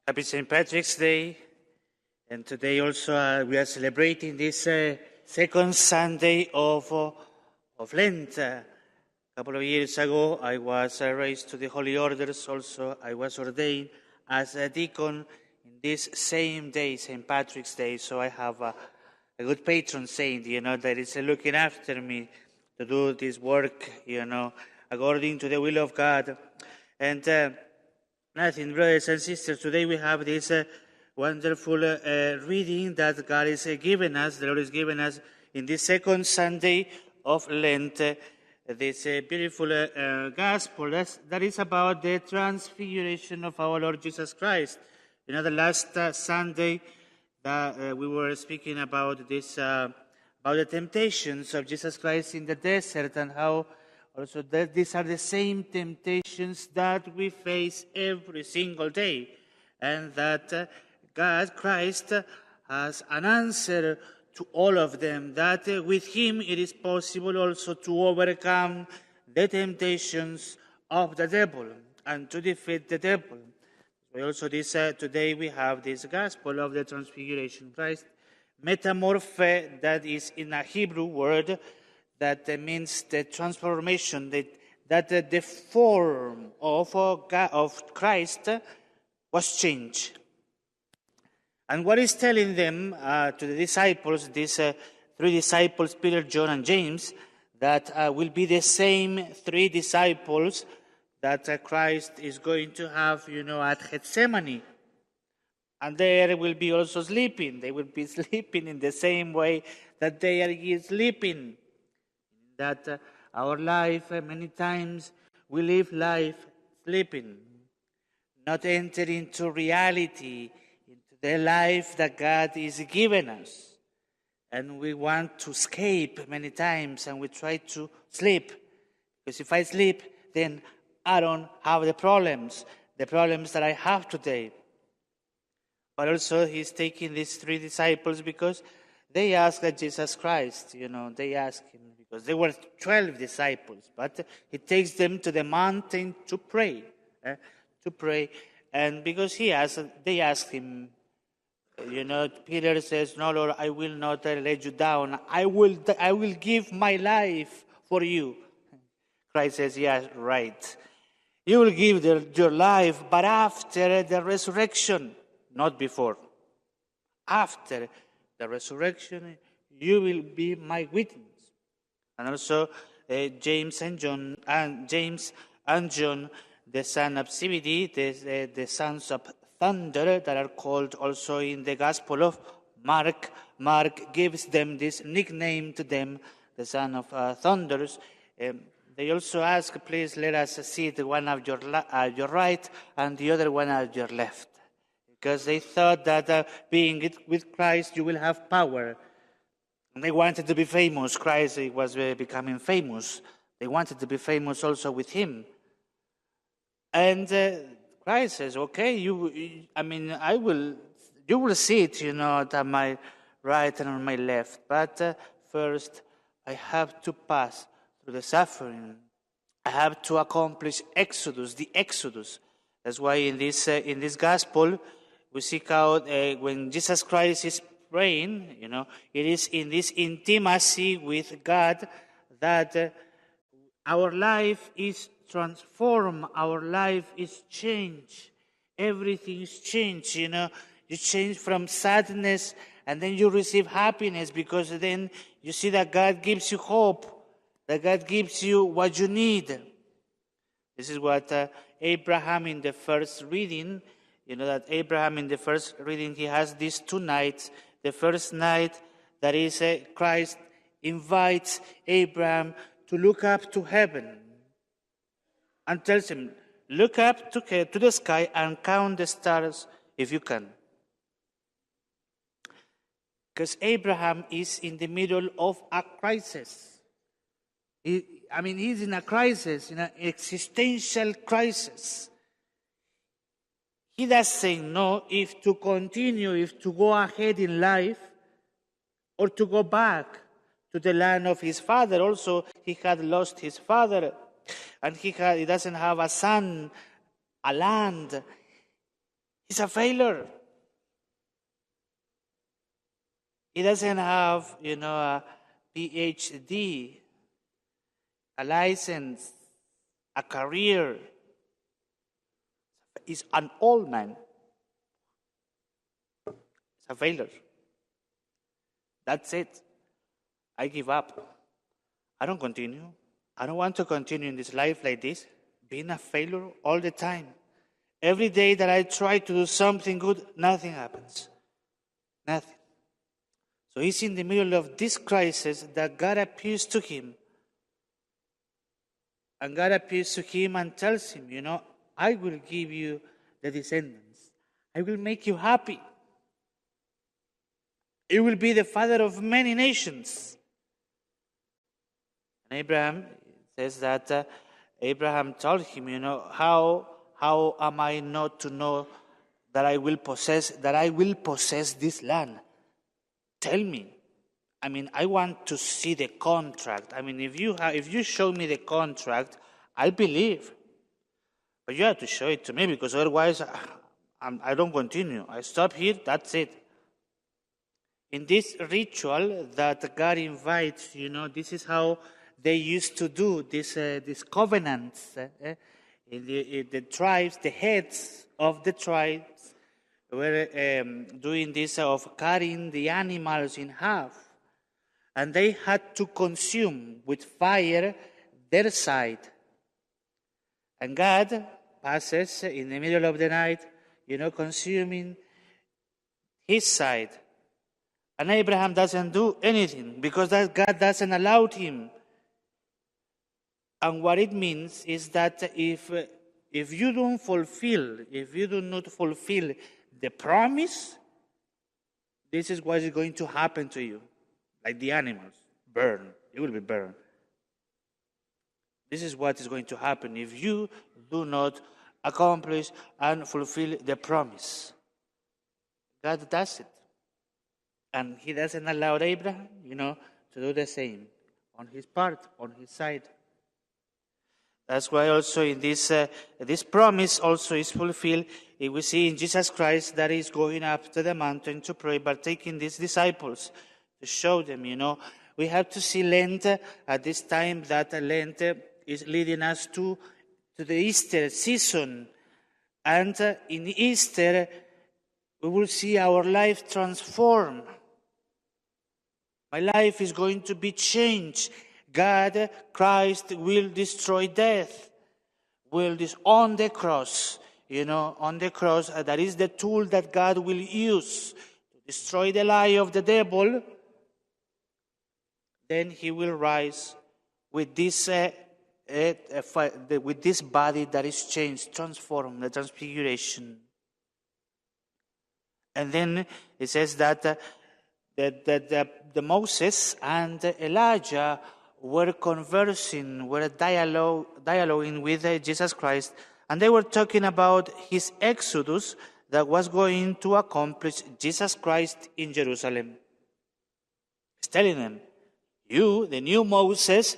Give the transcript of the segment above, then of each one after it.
Happy St. Patrick's Day. And today also we are celebrating this second Sunday of Lent. A couple of years ago, I was raised to the Holy Orders. Also, I was ordained as a deacon in this same day, St. Patrick's Day. So I have a good patron saint, that is looking after me to do this work, according to the will of God. And nothing, brothers and sisters, today we have this wonderful reading that God is given us, the Lord is given us in this second Sunday of Lent, this beautiful gospel that is about the transfiguration of our Lord Jesus Christ. The last Sunday that we were speaking about this, about the temptations of Jesus Christ in the desert and how also these are the same temptations that we face every single day, and that God, Christ, has an answer to all of them, that with Him it is possible also to overcome the temptations of the devil and to defeat the devil. So also today we have this gospel of the Transfiguration. Christ, metamorphe, that is in a Hebrew word, that means the transformation, that the form of Christ was changed. And what is telling them to the disciples, these three disciples, Peter, John, and James, that will be the same three disciples that Christ is going to have, at Gethsemane. And there will be also sleeping. They will be sleeping in the same way that they are sleeping. That our life, many times, we live life sleeping, not entering into reality, into the life that God is giving us. And we want to escape many times, and we try to sleep. Because if I sleep, then I don't have the problems that I have today. But also He's taking these three disciples because they asked Jesus Christ, they asked Him, because there were 12 disciples, but He takes them to the mountain to pray, and because they asked Him, Peter says, "No, Lord, I will not let you down. I will give my life for you." Christ says, "Yes, right. You will give your life, but after the resurrection, not before. After the resurrection, you will be my witness." And also James and John, the son of Zebedee, the sons of thunder, that are called also in the Gospel of Mark. Mark gives them this nickname to them, the son of thunders. They also ask, "Please let us sit one at your right and the other one at your left." Because they thought that being with Christ, you will have power. And they wanted to be famous. Christ was becoming famous. They wanted to be famous also with Him. And Christ says, "Okay, you will sit, at my right and on my left. But first, I have to pass through the suffering. I have to accomplish the Exodus." That's why in this gospel, we seek out when Jesus Christ is praying, it is in this intimacy with God that our life is transformed, our life is changed. Everything is changed, You change from sadness and then you receive happiness, because then you see that God gives you hope, that God gives you what you need. This is what Abraham in the first reading, that Abraham in the first reading, he has these 2 nights. The first night, that is Christ invites Abraham to look up to heaven and tells him, "Look up to the sky and count the stars if you can." Because Abraham is in the middle of a crisis. He's in a crisis, in an existential crisis. He doesn't know if to continue, if to go ahead in life, or to go back to the land of his father. Also, he had lost his father, and he doesn't have a son, a land. He's a failure. He doesn't have, a PhD, a license, a career. He's an old man. He's a failure. That's it. I give up. I don't continue. I don't want to continue in this life like this, being a failure all the time. Every day that I try to do something good, nothing happens. Nothing. So he's in the middle of this crisis that God appears to him. And God appears to him and tells him, I will give you the descendants. I will make you happy. You will be the father of many nations. And Abraham says that Abraham told him, how am I not to know that I will possess this land? Tell me. I want to see the contract. If you show me the contract, I'll believe. But you have to show it to me, because otherwise I don't continue. I stop here, that's it. In this ritual that God invites, this is how they used to do these covenants. In the tribes, the heads of the tribes were doing this of cutting the animals in half. And they had to consume with fire their side. And God passes in the middle of the night, consuming his side. And Abraham doesn't do anything because God doesn't allow him. And what it means is that if you do not fulfill the promise, this is what is going to happen to you. Like the animals, burn. You will be burned. This is what is going to happen if you do not accomplish and fulfill the promise. God does it. And he doesn't allow Abraham, to do the same on his part, on his side. That's why also in this promise also is fulfilled. We see in Jesus Christ that he's going up to the mountain to pray, but taking these disciples to show them, we have to see Lent at this time, that Lent is leading us to the Easter season. And in Easter, we will see our life transformed. My life is going to be changed. God, Christ, will destroy death. On the cross, on the cross, that is the tool that God will use to destroy the lie of the devil. Then he will rise with this body that is changed, transformed, the transfiguration. And then it says that the Moses and Elijah were conversing, were dialoguing with Jesus Christ, and they were talking about his exodus that was going to accomplish Jesus Christ in Jerusalem. He's telling them, you, the new Moses,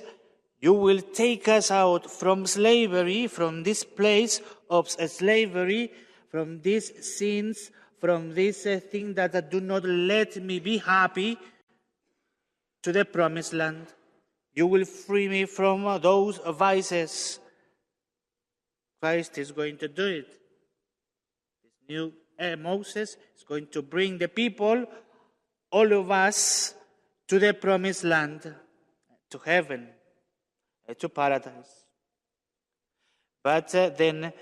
you will take us out from slavery, from this place of slavery, from these sins, from this thing that do not let me be happy, to the promised land. You will free me from those vices. Christ is going to do it. This new Moses is going to bring the people, all of us, to the promised land, to heaven, to paradise. But then,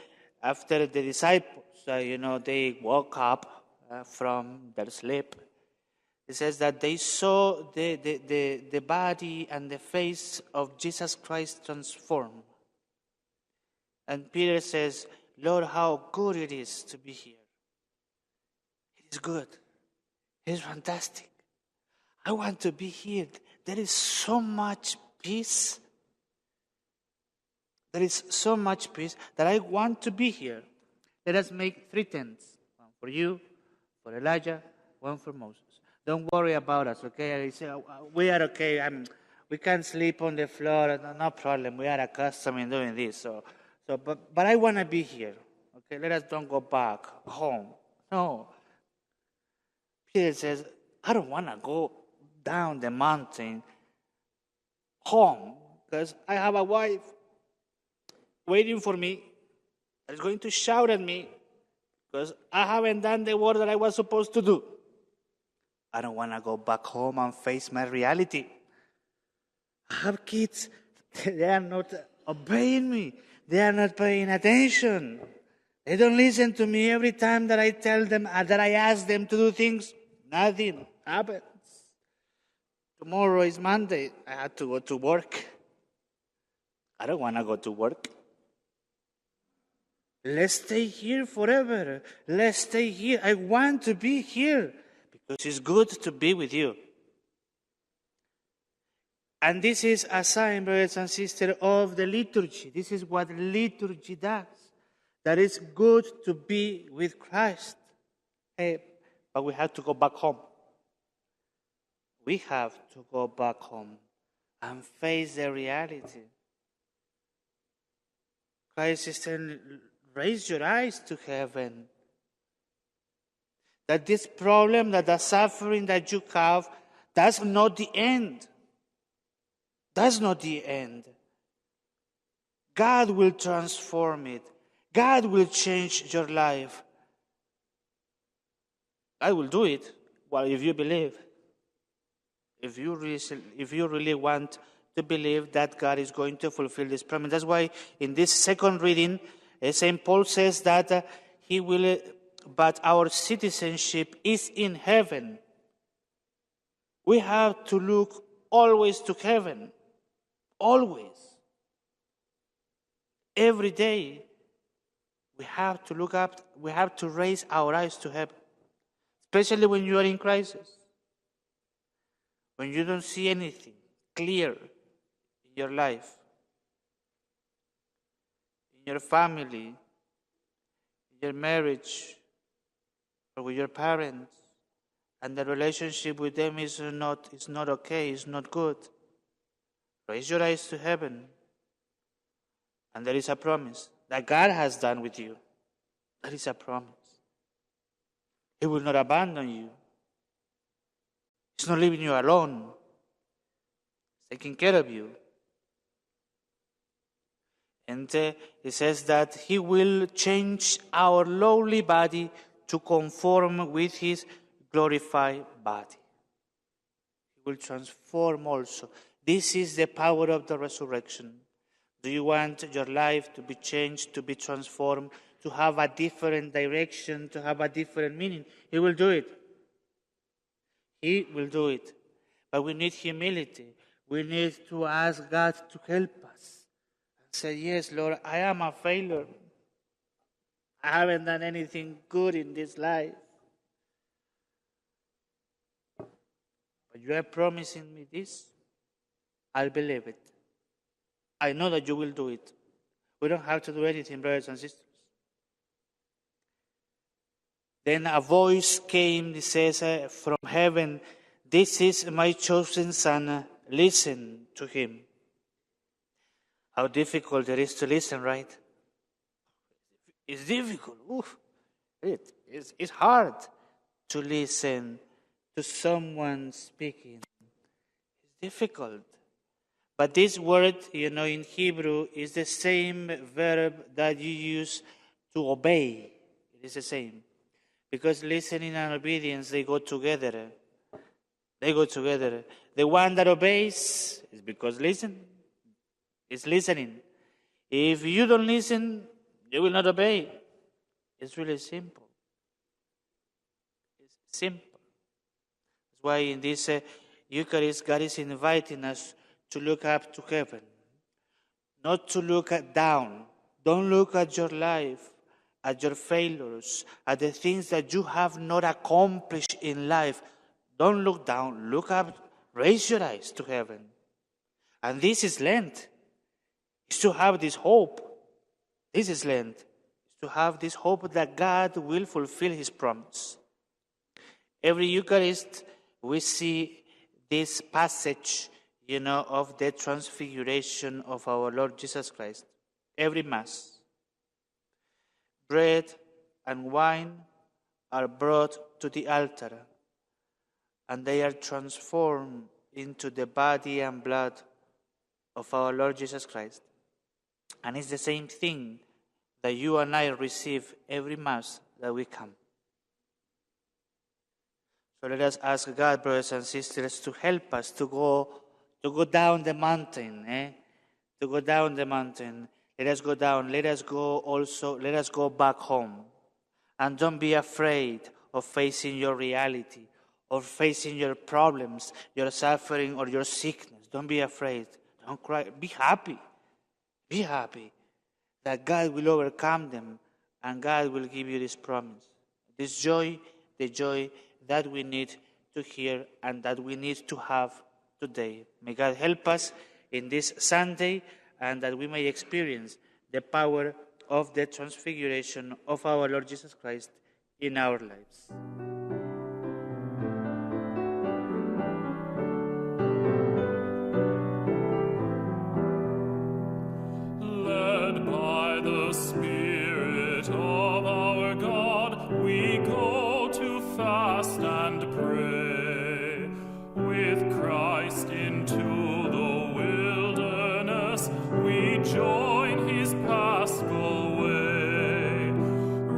after the disciples, they woke up from their sleep. It says that they saw the body and the face of Jesus Christ transformed. And Peter says, Lord, how good it is to be here. It is good. It is fantastic. I want to be here. There is so much peace. There is so much peace that I want to be here. Let us make 3 tents. One for you, for Elijah, one for Moses. Don't worry about us, okay? We are okay. We can sleep on the floor. No problem. We are accustomed in doing this. But I want to be here. Okay, let us don't go back home. No. Peter says, I don't want to go down the mountain home because I have a wife waiting for me that is going to shout at me because I haven't done the work that I was supposed to do. I don't want to go back home and face my reality. I have kids. They are not obeying me. They are not paying attention. They don't listen to me every time that I tell them, that I ask them to do things. Nothing happens. Tomorrow is Monday. I have to go to work. I don't want to go to work. Let's stay here forever. Let's stay here. I want to be here because it's good to be with you. And this is a sign, brothers and sisters, of the liturgy. This is what liturgy does. That it's good to be with Christ. But we have to go back home. We have to go back home and face the reality. Christ is saying, raise your eyes to heaven. That this problem, that the suffering that you have, that's not the end. That's not the end. God will transform it. God will change your life. God will do it, well, if you believe. If you really want to believe that God is going to fulfill this promise. That's why in this second reading, St. Paul says that he will, but our citizenship is in heaven. We have to look always to heaven. Always. Every day, we have to look up, we have to raise our eyes to heaven. Especially when you are in crisis. When you don't see anything clear in your life, in your family, in your marriage, or with your parents, and the relationship with them is not okay, is not good. Raise your eyes to heaven, and there is a promise that God has done with you. That is a promise. He will not abandon you. He's not leaving you alone. He's taking care of you. And it says that He will change our lowly body to conform with His glorified body. He will transform also. This is the power of the resurrection. Do you want your life to be changed, to be transformed, to have a different direction, to have a different meaning? He will do it. He will do it. But we need humility. We need to ask God to help us. And say, yes, Lord, I am a failure. I haven't done anything good in this life. But you are promising me this. I'll believe it. I know that you will do it. We don't have to do anything, brothers and sisters. Then a voice came, it says, from heaven, this is my chosen son, listen to him. How difficult it is to listen, right? It's difficult. It's hard to listen to someone speaking. It's difficult. But this word, in Hebrew is the same verb that you use to obey. It is the same. Because listening and obedience, they go together. They go together. The one that obeys is because is listening. If you don't listen, you will not obey. It's really simple. It's simple. That's why in this Eucharist, God is inviting us to look up to heaven, not to look down. Don't look at your life, at your failures, at the things that you have not accomplished in life. Don't look down, look up, raise your eyes to heaven. And this is Lent. It's to have this hope. This is Lent. It's to have this hope that God will fulfill His promise. Every Eucharist, we see this passage of the transfiguration of our Lord Jesus Christ. Every Mass. Bread and wine are brought to the altar, and they are transformed into the body and blood of our Lord Jesus Christ. And it's the same thing that you and I receive every Mass that we come. So let us ask God, brothers and sisters, to help us to go down the mountain, to go down the mountain. Let us go down. Let us go back home. And don't be afraid of facing your reality, or facing your problems, your suffering, or your sickness. Don't be afraid. Don't cry. Be happy. Be happy that God will overcome them, and God will give you this promise. This joy, the joy that we need to hear and that we need to have today. May God help us in this Sunday, and that we may experience the power of the transfiguration of our Lord Jesus Christ in our lives. Led by the Spirit of our God, we go to fast and pray. With Christ into the wilderness, we join his paschal way.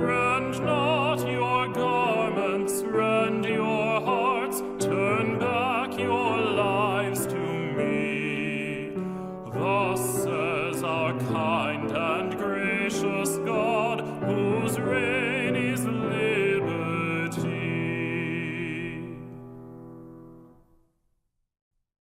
Rend not your garments, rend your hearts, turn back your lives to me. Thus says our kind and gracious